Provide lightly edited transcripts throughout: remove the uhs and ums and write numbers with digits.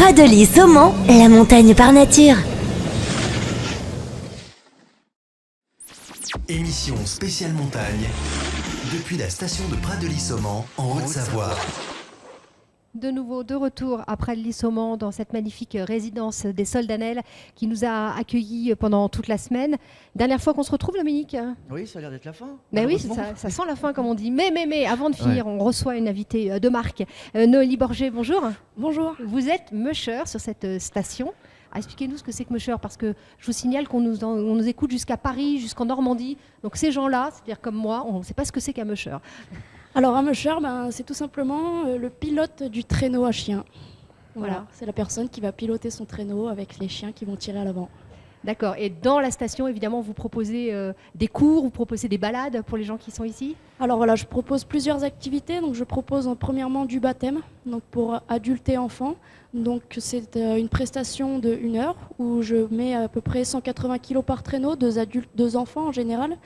Pradelis Saumon, la montagne par nature. Émission spéciale montagne, depuis la station de Pradelis-Saumon, en Haute-Savoie. De nouveau, de retour à Pradelis-Saumon dans cette magnifique résidence des Soldanelles qui nous a accueillis pendant toute la semaine. Dernière fois qu'on se retrouve, Dominique. Oui, ça a l'air d'être la fin. Mais oui, ça sent la fin, comme on dit. Mais, avant de finir, on reçoit une invitée de marque. Noélie Borgé, bonjour. Bonjour. Vous êtes musher sur cette station. Expliquez-nous ce que c'est que musher, parce que je vous signale qu'on nous écoute jusqu'à Paris, jusqu'en Normandie. Donc ces gens-là, c'est-à-dire comme moi, on ne sait pas ce que c'est qu'un musher. Alors un musher, c'est tout simplement le pilote du traîneau à chien. Voilà, c'est la personne qui va piloter son traîneau avec les chiens qui vont tirer à l'avant. D'accord. Et dans la station, évidemment, vous proposez des cours, vous proposez des balades pour les gens qui sont ici ? Alors voilà, je propose plusieurs activités. Donc je propose premièrement du baptême, donc pour adultes et enfants. Donc c'est une prestation de 1 heure où je mets à peu près 180 kg par traîneau, 2 adultes, 2 enfants en général.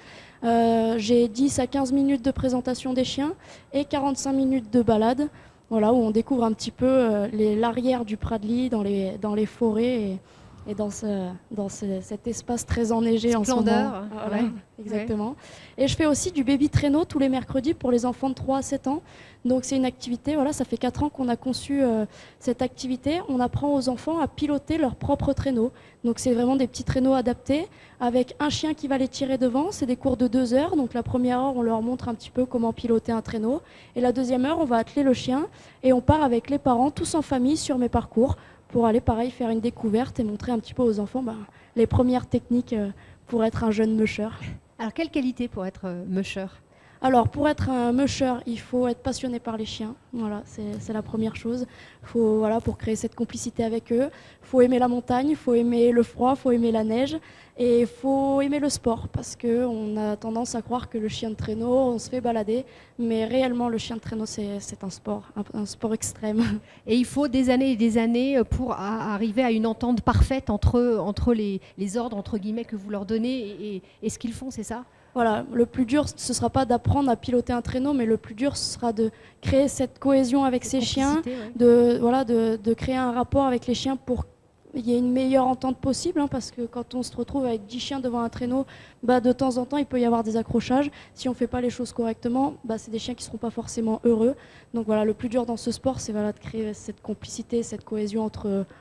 J'ai 10 à 15 minutes de présentation des chiens et 45 minutes de balade, voilà, où on découvre un petit peu l'arrière du Pradelis dans les forêts et dans cet espace très enneigé en ce moment. Voilà, ouais. Exactement. Ouais. Et je fais aussi du baby traîneau tous les mercredis pour les enfants de 3 à 7 ans. Donc c'est une activité, voilà, ça fait 4 ans qu'on a conçu cette activité. On apprend aux enfants à piloter leur propre traîneau. Donc c'est vraiment des petits traîneaux adaptés avec un chien qui va les tirer devant. C'est des cours de 2 heures. Donc la première heure, on leur montre un petit peu comment piloter un traîneau. Et la deuxième heure, on va atteler le chien et on part avec les parents, tous en famille, sur mes parcours pour aller, pareil, faire une découverte et montrer un petit peu aux enfants les premières techniques pour être un jeune musher. Alors, quelle qualité pour être musher ? Alors, pour être un musher, il faut être passionné par les chiens. Voilà, c'est la première chose. Pour créer cette complicité avec eux, il faut aimer la montagne, il faut aimer le froid, il faut aimer la neige et il faut aimer le sport parce qu'on a tendance à croire que le chien de traîneau, on se fait balader, mais réellement, le chien de traîneau, c'est un sport extrême. Et il faut des années et des années pour arriver à une entente parfaite entre les ordres, entre guillemets, que vous leur donnez et ce qu'ils font, c'est ça ? Voilà, le plus dur, ce ne sera pas d'apprendre à piloter un traîneau, mais le plus dur, ce sera de créer cette cohésion avec ces chiens, de créer un rapport avec les chiens pour qu'il y ait une meilleure entente possible, parce que quand on se retrouve avec 10 chiens devant un traîneau, de temps en temps, il peut y avoir des accrochages. Si on ne fait pas les choses correctement, c'est des chiens qui ne seront pas forcément heureux. Donc voilà, le plus dur dans ce sport, c'est de créer cette complicité, cette cohésion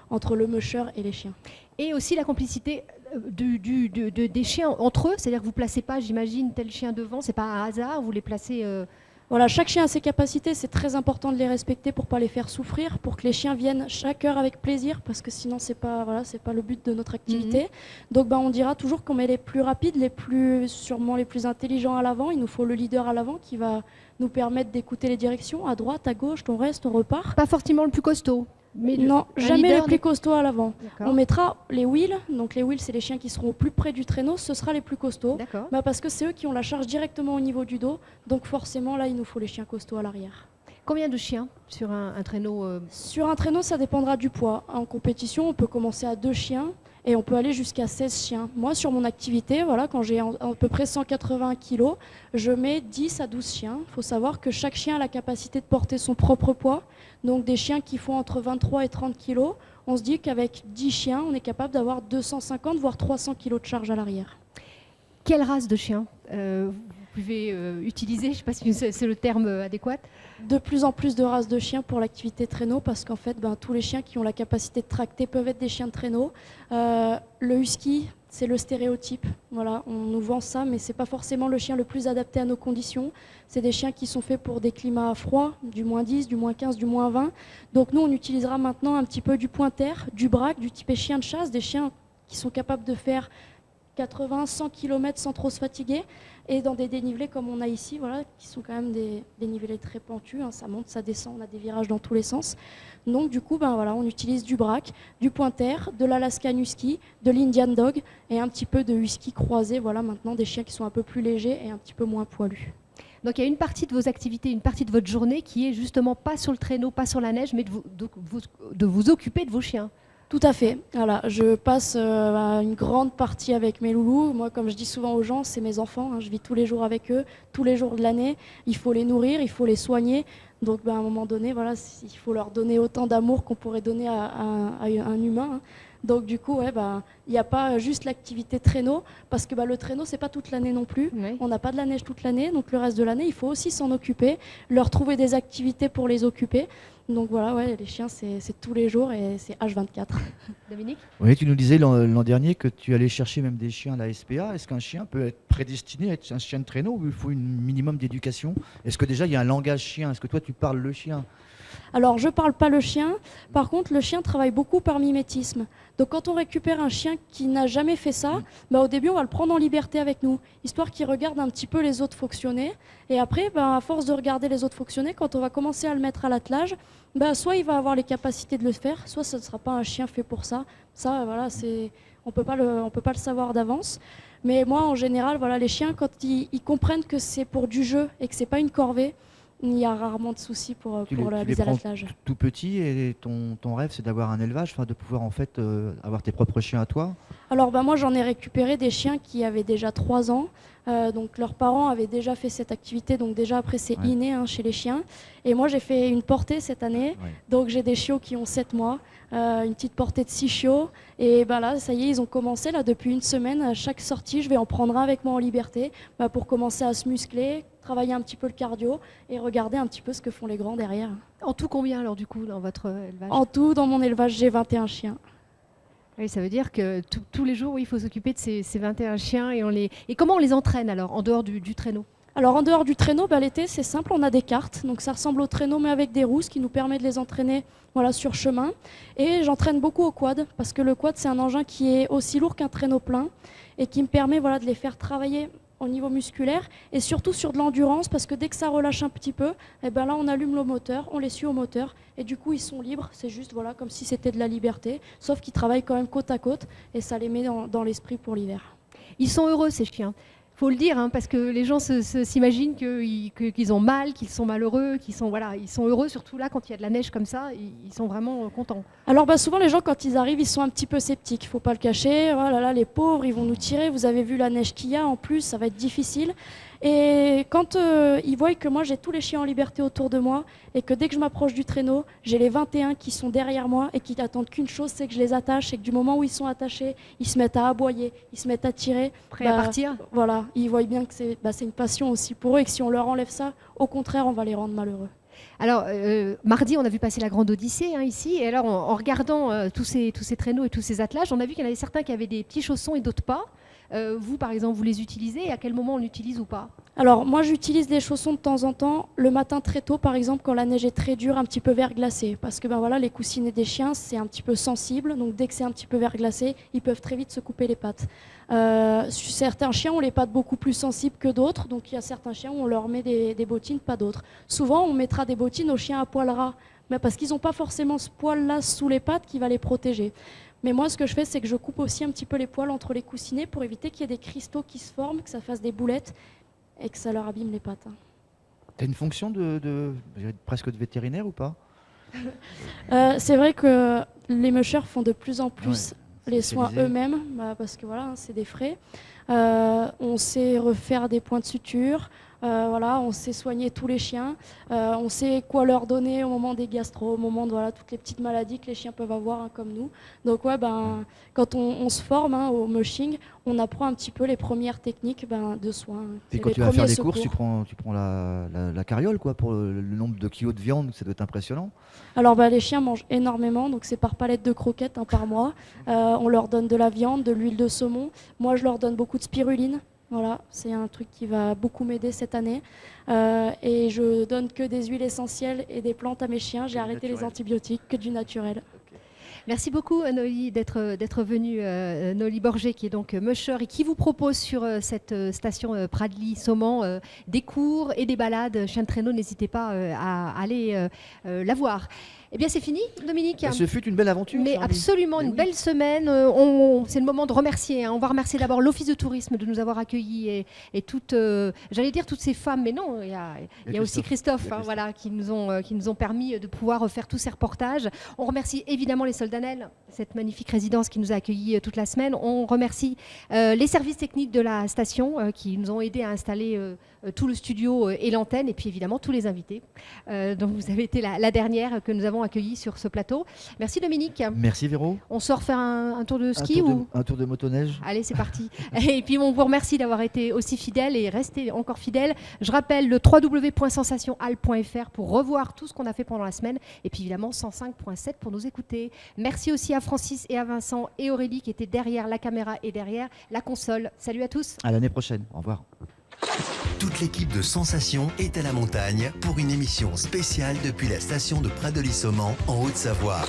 entre le musher et les chiens. Et aussi la complicité des chiens entre eux, c'est-à-dire que vous ne placez pas, j'imagine, tel chien devant, c'est pas un hasard, vous les placez... Voilà, chaque chien a ses capacités, c'est très important de les respecter pour ne pas les faire souffrir, pour que les chiens viennent chaque heure avec plaisir, parce que sinon c'est pas le but de notre activité. Donc on dira toujours qu'on met les plus rapides, sûrement les plus intelligents à l'avant. Il nous faut le leader à l'avant qui va nous permettre d'écouter les directions, à droite, à gauche, on reste, on repart. Pas forcément le plus costaud. Mais non, jamais le plus costaud à l'avant. On mettra les wheels, donc les wheels c'est les chiens qui seront au plus près du traîneau, ce sera les plus costauds, parce que c'est eux qui ont la charge directement au niveau du dos, donc forcément là il nous faut les chiens costauds à l'arrière. Combien de chiens sur un traîneau Sur un traîneau ça dépendra du poids. En compétition on peut commencer à 2 chiens et on peut aller jusqu'à 16 chiens. Moi sur mon activité, quand j'ai à peu près 180 kg, je mets 10 à 12 chiens. Il faut savoir que chaque chien a la capacité de porter son propre poids. Donc des chiens qui font entre 23 et 30 kg, on se dit qu'avec 10 chiens, on est capable d'avoir 250 voire 300 kg de charge à l'arrière. Quelle race de chien vous pouvez utiliser ? Je ne sais pas si c'est le terme adéquat. De plus en plus de races de chiens pour l'activité traîneau parce qu'en fait, tous les chiens qui ont la capacité de tracter peuvent être des chiens de traîneau. Le husky, c'est le stéréotype. Voilà, on nous vend ça, mais ce n'est pas forcément le chien le plus adapté à nos conditions. C'est des chiens qui sont faits pour des climats froids, du -10, du -15, du -20. Donc nous, on utilisera maintenant un petit peu du pointer, du braque, du type chien de chasse, des chiens qui sont capables de faire 80, 100 km sans trop se fatiguer et dans des dénivelés comme on a ici, qui sont quand même des dénivelés très pentus, ça monte, ça descend, on a des virages dans tous les sens. Donc du coup, on utilise du braque, du pointer, de l'Alaskan Husky, de l'Indian Dog et un petit peu de Husky croisé, maintenant des chiens qui sont un peu plus légers et un petit peu moins poilus. Donc il y a une partie de vos activités, une partie de votre journée qui est justement pas sur le traîneau, pas sur la neige, mais de vous occuper de vos chiens. Tout à fait. Voilà, je passe une grande partie avec mes loulous. Moi, comme je dis souvent aux gens, c'est mes enfants. Je vis tous les jours avec eux, tous les jours de l'année. Il faut les nourrir, il faut les soigner. Donc à un moment donné, voilà, il faut leur donner autant d'amour qu'on pourrait donner à un humain, hein. Donc du coup, il n'y a pas juste l'activité traîneau, parce que le traîneau, c'est pas toute l'année non plus. Oui. On n'a pas de la neige toute l'année, donc le reste de l'année, il faut aussi s'en occuper, leur trouver des activités pour les occuper. Donc voilà, les chiens, c'est tous les jours et c'est H24. Dominique ? Oui, tu nous disais l'an dernier que tu allais chercher même des chiens à la SPA. Est-ce qu'un chien peut être prédestiné à être un chien de traîneau ou il faut un minimum d'éducation? Est-ce que déjà il y a un langage chien? Est-ce que toi tu parles le chien? Alors, je ne parle pas le chien. Par contre, le chien travaille beaucoup par mimétisme. Donc, quand on récupère un chien qui n'a jamais fait ça, au début, on va le prendre en liberté avec nous, histoire qu'il regarde un petit peu les autres fonctionner. Et après, à force de regarder les autres fonctionner, quand on va commencer à le mettre à l'attelage, soit il va avoir les capacités de le faire, soit ce ne sera pas un chien fait pour ça. Ça, voilà, on peut pas le savoir d'avance. Mais moi, en général, les chiens, quand ils comprennent que c'est pour du jeu et que ce n'est pas une corvée, il y a rarement de soucis pour la mise à l'attelage. Tout petit et ton rêve c'est d'avoir un élevage, de pouvoir en fait avoir tes propres chiens à toi? Alors moi j'en ai récupéré des chiens qui avaient déjà 3 ans, donc leurs parents avaient déjà fait cette activité, donc déjà après c'est inné chez les chiens. Et moi j'ai fait une portée cette année, donc j'ai des chiots qui ont 7 mois, une petite portée de 6 chiots. Et là ça y est, ils ont commencé depuis une semaine, à chaque sortie je vais en prendre un avec moi en liberté pour commencer à se muscler, travailler un petit peu le cardio et regarder un petit peu ce que font les grands derrière. En tout, combien alors du coup dans votre élevage? En tout, dans mon élevage, j'ai 21 chiens. Oui, ça veut dire que tous les jours, il faut s'occuper de ces 21 chiens et comment on les entraîne alors en dehors du traîneau? Alors en dehors du traîneau, l'été c'est simple, on a des cartes, donc ça ressemble au traîneau mais avec des roues, ce qui nous permet de les entraîner sur chemin. Et j'entraîne beaucoup au quad, parce que le quad c'est un engin qui est aussi lourd qu'un traîneau plein et qui me permet de les faire travailler au niveau musculaire et surtout sur de l'endurance, parce que dès que ça relâche un petit peu, là on allume le moteur, on les suit au moteur et du coup ils sont libres, c'est juste comme si c'était de la liberté, sauf qu'ils travaillent quand même côte à côte et ça les met dans l'esprit pour l'hiver. Ils sont heureux ces chiens, faut le dire, parce que les gens s'imaginent qu'ils ont mal, qu'ils sont malheureux, ils sont heureux, surtout là quand il y a de la neige comme ça, ils sont vraiment contents. Alors souvent les gens quand ils arrivent ils sont un petit peu sceptiques, il ne faut pas le cacher, oh là là, les pauvres ils vont nous tirer, vous avez vu la neige qu'il y a en plus, ça va être difficile. Et quand ils voient que moi j'ai tous les chiens en liberté autour de moi et que dès que je m'approche du traîneau, j'ai les 21 qui sont derrière moi et qui n'attendent qu'une chose, c'est que je les attache, et que du moment où ils sont attachés, ils se mettent à aboyer, ils se mettent à tirer. Prêts à partir. Voilà, ils voient bien que c'est une passion aussi pour eux et que si on leur enlève ça, au contraire, on va les rendre malheureux. Alors, mardi, on a vu passer la Grande Odyssée ici, et alors en regardant tous ces traîneaux et tous ces attelages, on a vu qu'il y en avait certains qui avaient des petits chaussons et d'autres pas. Vous, par exemple, vous les utilisez et à quel moment on l'utilise ou pas? Alors, moi, j'utilise des chaussons de temps en temps, le matin très tôt, par exemple, quand la neige est très dure, un petit peu verglacée. Parce que les coussinets des chiens, c'est un petit peu sensible. Donc, dès que c'est un petit peu verglacé, ils peuvent très vite se couper les pattes. Certains chiens ont les pattes beaucoup plus sensibles que d'autres. Donc, il y a certains chiens où on leur met des bottines, pas d'autres. Souvent, on mettra des bottines aux chiens à poil ras, parce qu'ils n'ont pas forcément ce poil-là sous les pattes qui va les protéger. Mais moi, ce que je fais, c'est que je coupe aussi un petit peu les poils entre les coussinets pour éviter qu'il y ait des cristaux qui se forment, que ça fasse des boulettes et que ça leur abîme les pattes. Tu as une fonction presque de vétérinaire ou pas? C'est vrai que les mushers font de plus en plus les soins spécialisé. eux-mêmes, parce que c'est des frais. On sait refaire des points de suture. On sait soigner tous les chiens, on sait quoi leur donner au moment des gastro, au moment de toutes les petites maladies que les chiens peuvent avoir comme nous. Donc quand on se forme au mushing, on apprend un petit peu les premières techniques de soins. Et quand tu vas faire des courses, tu prends la carriole pour le nombre de kilos de viande, ça doit être impressionnant. Alors les chiens mangent énormément, donc c'est par palette de croquettes par mois. On leur donne de la viande, de l'huile de saumon. Moi je leur donne beaucoup de spiruline. Voilà, c'est un truc qui va beaucoup m'aider cette année. Et je donne que des huiles essentielles et des plantes à mes chiens. J'ai arrêté les antibiotiques, que du naturel. Merci beaucoup Noli d'être venue, Noli Borgé qui est donc musher et qui vous propose sur cette station Pradly-Saumon des cours et des balades. Chien de traîneau, n'hésitez pas à aller la voir. Eh bien c'est fini Dominique. Ce fut une belle aventure. Mais Charlie. absolument, une belle semaine. C'est le moment de remercier. On va remercier d'abord l'Office de tourisme de nous avoir accueillis et toutes, j'allais dire toutes ces femmes, mais non, il y a aussi Christophe, qui nous ont permis de pouvoir faire tous ces reportages. On remercie évidemment les soldats Danel, cette magnifique résidence qui nous a accueillis toute la semaine. On remercie les services techniques de la station qui nous ont aidés à installer tout le studio et l'antenne, et puis évidemment tous les invités. Donc vous avez été la dernière que nous avons accueillie sur ce plateau. Merci Dominique. Merci Véro. On sort faire un tour de ski un tour de motoneige. Allez, c'est parti. Et puis on vous remercie d'avoir été aussi fidèles et resté encore fidèles. Je rappelle le www.sensationhall.fr pour revoir tout ce qu'on a fait pendant la semaine, et puis évidemment 105.7 pour nous écouter. Merci aussi à Francis et à Vincent et Aurélie qui étaient derrière la caméra et derrière la console. Salut à tous. À l'année prochaine. Au revoir. Toute l'équipe de Sensation est à la montagne pour une émission spéciale depuis la station de Pradely-Saumon en Haute-Savoie.